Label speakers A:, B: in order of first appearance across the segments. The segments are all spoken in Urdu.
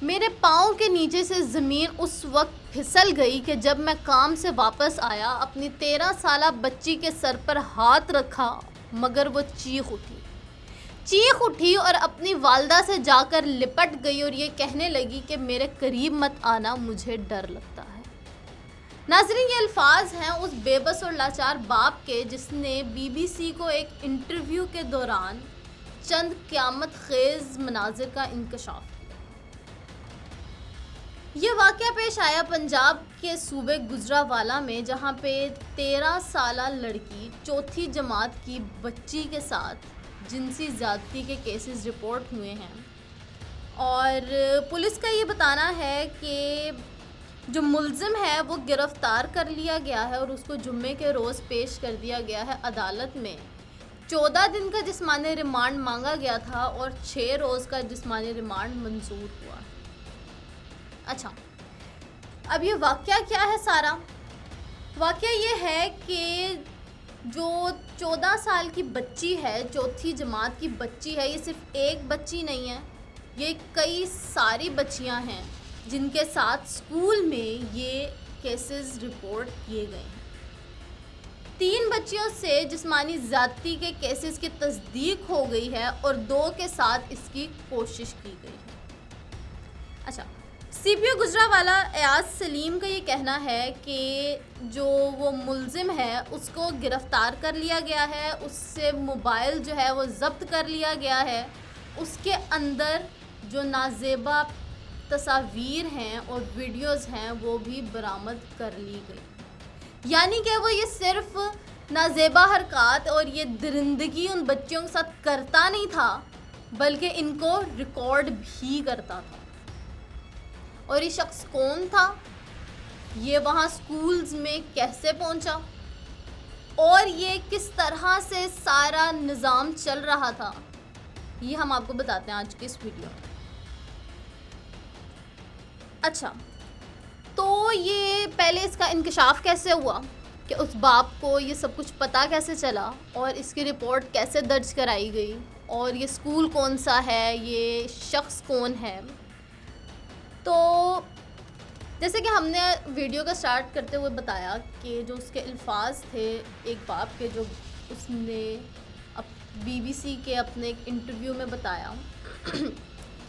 A: میرے پاؤں کے نیچے سے زمین اس وقت پھسل گئی کہ جب میں کام سے واپس آیا، اپنی 13 سالہ بچی کے سر پر ہاتھ رکھا مگر وہ چیخ اٹھی اور اپنی والدہ سے جا کر لپٹ گئی اور یہ کہنے لگی کہ میرے قریب مت آنا، مجھے ڈر لگتا ہے۔ ناظرین، یہ الفاظ ہیں اس بے بس اور لاچار باپ کے جس نے بی بی سی کو ایک انٹرویو کے دوران چند قیامت خیز مناظر کا انکشاف کیا۔ یہ واقعہ پیش آیا پنجاب کے صوبے گجرانوالہ میں، جہاں پہ 13 سالہ لڑکی چوتھی جماعت کی بچی کے ساتھ جنسی زیادتی کے کیسز رپورٹ ہوئے ہیں، اور پولیس کا یہ بتانا ہے کہ جو ملزم ہے وہ گرفتار کر لیا گیا ہے اور اس کو جمعے کے روز پیش کر دیا گیا ہے عدالت میں۔ 14 دن کا جسمانی ریمانڈ مانگا گیا تھا اور 6 روز کا جسمانی ریمانڈ منظور ہوا۔ اچھا، اب یہ واقعہ کیا ہے سارا؟ واقعہ یہ ہے کہ جو 14 سال کی بچی ہے، چوتھی جماعت کی بچی ہے، یہ صرف ایک بچی نہیں ہے، یہ کئی ساری بچیاں ہیں جن کے ساتھ اسکول میں یہ کیسز رپورٹ کیے گئے ہیں۔ 3 بچیوں سے جسمانی زیادتی کے کیسز کی تصدیق ہو گئی ہے اور 2 کے ساتھ اس کی کوشش کی گئی ہے۔ اچھا، سی پی او گجرانوالہ ایاز سلیم کا یہ کہنا ہے کہ جو وہ ملزم ہے اس کو گرفتار کر لیا گیا ہے، اس سے موبائل جو ہے وہ ضبط کر لیا گیا ہے، اس کے اندر جو نازیبا تصاویر ہیں اور ویڈیوز ہیں وہ بھی برآمد کر لی گئی۔ یعنی کہ وہ یہ صرف نازیبا حرکات اور یہ درندگی ان بچیوں کے ساتھ کرتا نہیں تھا، بلکہ ان کو ریکارڈ بھی کرتا تھا۔ اور یہ شخص کون تھا؟ یہ وہاں سکولز میں کیسے پہنچا؟ اور یہ کس طرح سے سارا نظام چل رہا تھا؟ یہ ہم آپ کو بتاتے ہیں آج کی اس ویڈیو میں۔ اچھا، تو یہ پہلے اس کا انکشاف کیسے ہوا کہ اس باپ کو یہ سب کچھ پتہ کیسے چلا اور اس کی رپورٹ کیسے درج کرائی گئی، اور یہ اسکول کون سا ہے، یہ شخص کون ہے؟ تو جیسے کہ ہم نے ویڈیو کا سٹارٹ کرتے ہوئے بتایا کہ جو اس کے الفاظ تھے ایک باپ کے، جو اس نے بی بی سی کے اپنے ایک انٹرویو میں بتایا کہ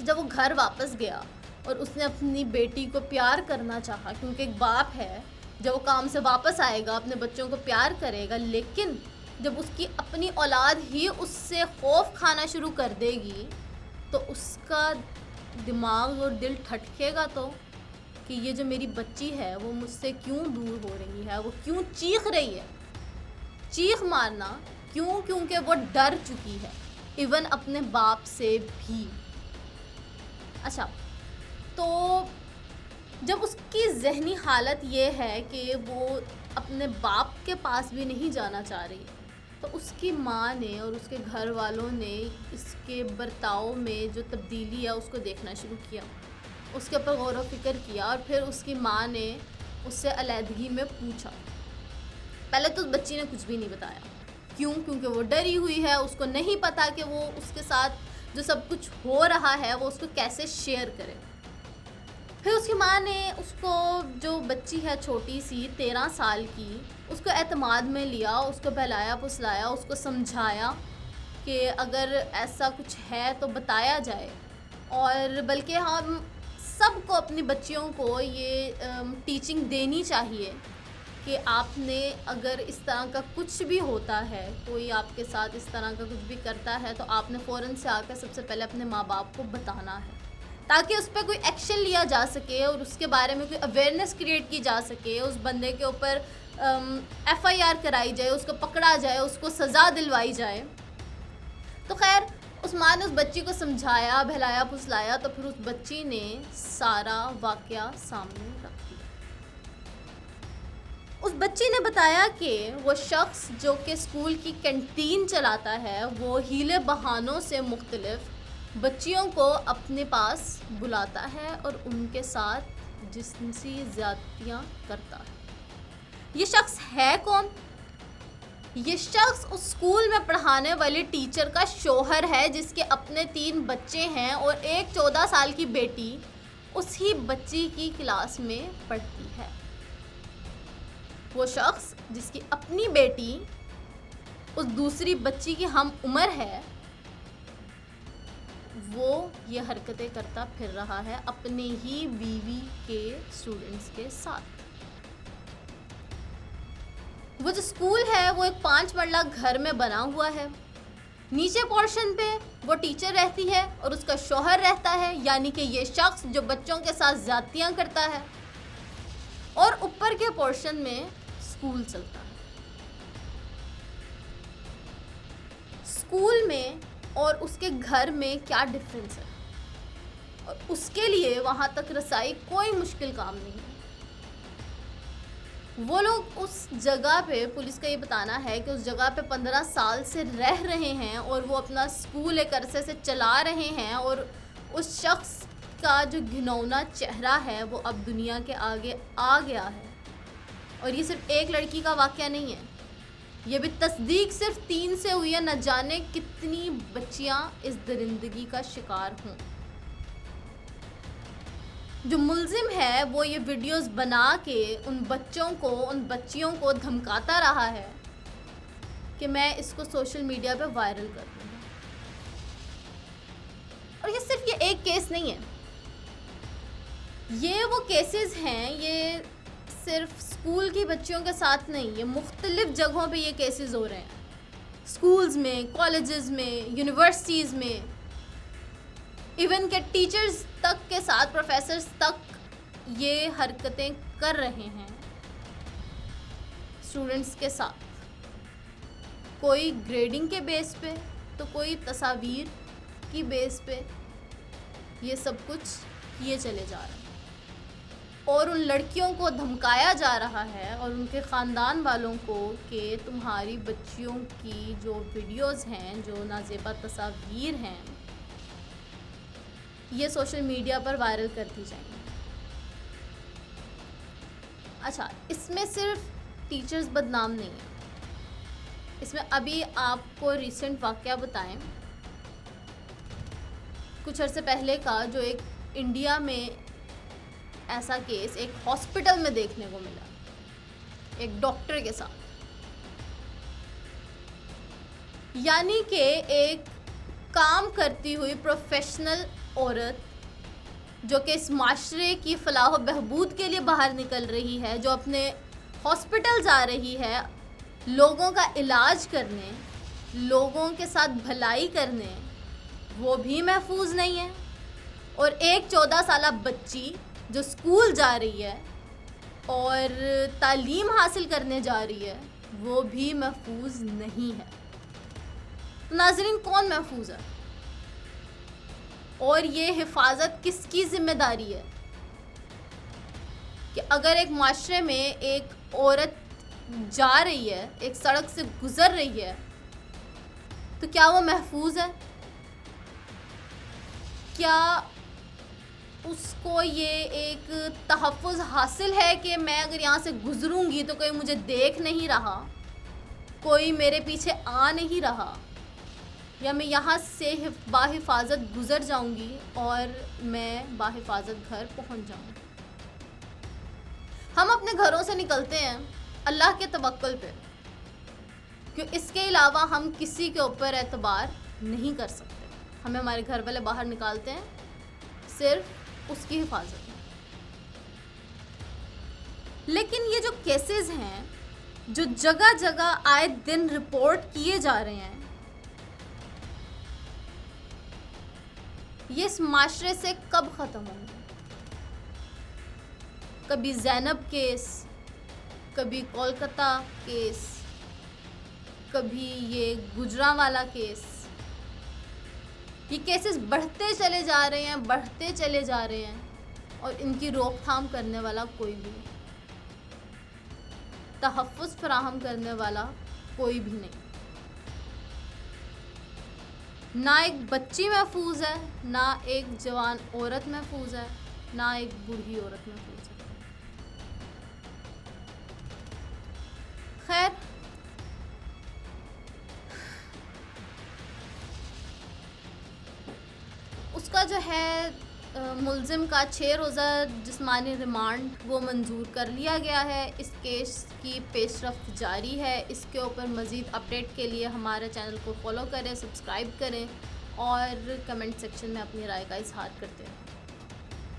A: جب وہ گھر واپس گیا اور اس نے اپنی بیٹی کو پیار کرنا چاہا، کیونکہ ایک باپ ہے، جب وہ کام سے واپس آئے گا اپنے بچوں کو پیار کرے گا، لیکن جب اس کی اپنی اولاد ہی اس سے خوف کھانا شروع کر دے گی تو اس کا دماغ اور دل ٹھٹکے گا تو کہ یہ جو میری بچی ہے وہ مجھ سے کیوں دور ہو رہی ہے، وہ کیوں چیخ رہی ہے۔ چیخ مارنا کیوں؟ کیونکہ وہ ڈر چکی ہے، ایون اپنے باپ سے بھی۔ اچھا، تو جب اس کی ذہنی حالت یہ ہے کہ وہ اپنے باپ کے پاس بھی نہیں جانا چاہ رہی، تو اس کی ماں نے اور اس کے گھر والوں نے اس کے برتاؤ میں جو تبدیلی ہے اس کو دیکھنا شروع کیا، اس کے اوپر غور و فکر کیا، اور پھر اس کی ماں نے اس سے علیحدگی میں پوچھا۔ پہلے تو اس بچی نے کچھ بھی نہیں بتایا، کیوں؟ کیونکہ وہ ڈری ہوئی ہے، اس کو نہیں پتا کہ وہ اس کے ساتھ جو سب کچھ ہو رہا ہے وہ اس کو کیسے شیئر کرے۔ پھر اس کی ماں نے اس کو، جو بچی ہے چھوٹی سی 13 سال کی، اس کو اعتماد میں لیا، اس کو بہلایا پھسلایا، اس کو سمجھایا کہ اگر ایسا کچھ ہے تو بتایا جائے، اور بلکہ ہم سب کو اپنی بچیوں کو یہ ٹیچنگ دینی چاہیے کہ آپ نے اگر اس طرح کا کچھ بھی ہوتا ہے، کوئی آپ کے ساتھ اس طرح کا کچھ بھی کرتا ہے، تو آپ نے فوراً سے آ کر سب سے پہلے اپنے ماں باپ کو بتانا ہے، تاکہ اس پہ کوئی ایکشن لیا جا سکے اور اس کے بارے میں کوئی اویئرنیس کریٹ کی جا سکے، اس بندے کے اوپر ایف آئی آر کرائی جائے، اس کو پکڑا جائے، اس کو سزا دلوائی جائے۔ تو خیر، اس ماں نے اس بچی کو سمجھایا، بہلایا پھسلایا، تو پھر اس بچی نے سارا واقعہ سامنے رکھ دیا۔ اس بچی نے بتایا کہ وہ شخص جو کہ اسکول کی کینٹین چلاتا ہے، وہ ہیلے بہانوں سے مختلف بچیوں کو اپنے پاس بلاتا ہے اور ان کے ساتھ جنسی زیادتیاں کرتا ہے۔ یہ شخص ہے کون؟ یہ شخص اس اسکول میں پڑھانے والی ٹیچر کا شوہر ہے، جس کے اپنے 3 بچے ہیں اور ایک 14 سال کی بیٹی اسی بچی کی کلاس میں پڑھتی ہے. وہ شخص جس کی اپنی بیٹی اس دوسری بچی کی ہم عمر ہے، وہ یہ حرکتیں کرتا پھر رہا ہے اپنے ہی بیوی کے اسٹوڈنٹس کے ساتھ. وہ جو اسکول ہے وہ ایک 5 مرلہ گھر میں بنا ہوا ہے. نیچے پورشن پہ وہ ٹیچر رہتی ہے اور اس کا شوہر رہتا ہے، یعنی کہ یہ شخص جو بچوں کے ساتھ زیادتیاں کرتا ہے. اور اوپر کے پورشن میں اسکول چلتا ہے. اسکول میں اور اس کے گھر میں کیا ڈفرینس ہے، اور اس کے لیے وہاں تک رسائی کوئی مشکل کام نہیں ہے. وہ لوگ اس جگہ پہ، پولیس کا یہ بتانا ہے کہ اس جگہ پہ 15 سال سے رہ رہے ہیں اور وہ اپنا اسکول ایک عرصے سے چلا رہے ہیں، اور اس شخص کا جو گھنونا چہرہ ہے وہ اب دنیا کے آگے آ گیا ہے. اور یہ صرف ایک لڑکی کا واقعہ نہیں ہے، یہ بھی تصدیق صرف 3 سے ہوئی ہے. نہ جانے کتنی بچیاں اس درندگی کا شکار ہوں. جو ملزم ہے وہ یہ ویڈیوز بنا کے ان بچیوں کو دھمکاتا رہا ہے کہ میں اس کو سوشل میڈیا پہ وائرل کر دوں گا. اور یہ صرف یہ ایک کیس نہیں ہے، یہ وہ کیسز ہیں، یہ صرف اسکول کی بچیوں کے ساتھ نہیں، یہ مختلف جگہوں پہ یہ کیسز ہو رہے ہیں. اسکولز میں، کالجز میں، یونیورسٹیز میں، ایون کہ ٹیچرز تک کے ساتھ، پروفیسرز تک یہ حرکتیں کر رہے ہیں اسٹوڈنٹس کے ساتھ. کوئی گریڈنگ کے بیس پہ تو کوئی تصاویر کی بیس پہ یہ سب کچھ کیے چلے جا رہے ہیں. اور ان لڑکیوں کو دھمکایا جا رہا ہے اور ان کے خاندان والوں کو کہ تمہاری بچیوں کی جو ویڈیوز ہیں، جو نازیبا تصاویر ہیں، یہ سوشل میڈیا پر وائرل کر دی جائیں گی. اچھا، اس میں صرف ٹیچرز بدنام نہیں ہیں. اس میں ابھی آپ کو ریسنٹ واقعہ بتائیں، کچھ عرصے پہلے کا، جو ایک انڈیا میں ایسا کیس ایک ہاسپٹل میں دیکھنے کو ملا ایک ڈاکٹر کے ساتھ. یعنی کہ ایک کام کرتی ہوئی پروفیشنل عورت جو کہ اس معاشرے کی فلاح و بہبود کے لیے باہر نکل رہی ہے، جو اپنے ہاسپٹل جا رہی ہے لوگوں کا علاج کرنے، لوگوں کے ساتھ بھلائی کرنے، وہ بھی محفوظ نہیں ہے. اور ایک 14 سالہ بچی جو اسکول جا رہی ہے اور تعلیم حاصل کرنے جا رہی ہے، وہ بھی محفوظ نہیں ہے. ناظرین، کون محفوظ ہے؟ اور یہ حفاظت کس کی ذمہ داری ہے کہ اگر ایک معاشرے میں ایک عورت جا رہی ہے، ایک سڑک سے گزر رہی ہے، تو کیا وہ محفوظ ہے؟ کیا اس کو یہ ایک تحفظ حاصل ہے کہ میں اگر یہاں سے گزروں گی تو کوئی مجھے دیکھ نہیں رہا، کوئی میرے پیچھے آ نہیں رہا، یا میں یہاں سے باحفاظت گزر جاؤں گی اور میں باحفاظت گھر پہنچ جاؤں گی. ہم اپنے گھروں سے نکلتے ہیں اللہ کے توکل پہ، کہ اس کے علاوہ ہم کسی کے اوپر اعتبار نہیں کر سکتے. ہمیں ہمارے گھر والے باہر نکالتے ہیں صرف اس کی حفاظت میں. لیکن یہ جو کیسز ہیں جو جگہ جگہ آئے دن رپورٹ کیے جا رہے ہیں، یہ اس معاشرے سے کب ختم ہوں گے؟ کبھی زینب کیس، کبھی کولکتہ کیس، کبھی یہ گجرانوالہ کیس. یہ کیسز بڑھتے چلے جا رہے ہیں اور ان کی روک تھام کرنے والا کوئی بھی نہیں، تحفظ فراہم کرنے والا کوئی بھی نہیں. نہ ایک بچی محفوظ ہے، نہ ایک جوان عورت محفوظ ہے، نہ ایک بوڑھی عورت محفوظ ہے. خیر، اس کا جو ہے ملزم کا 6 روزہ جسمانی ریمانڈ وہ منظور کر لیا گیا ہے۔ اس کیس کی پیش رفت جاری ہے۔ اس کے اوپر مزید اپڈیٹ کے لیے ہمارے چینل کو فالو کریں، سبسکرائب کریں اور کمنٹ سیکشن میں اپنی رائے کا اظہار کرتے ہیں۔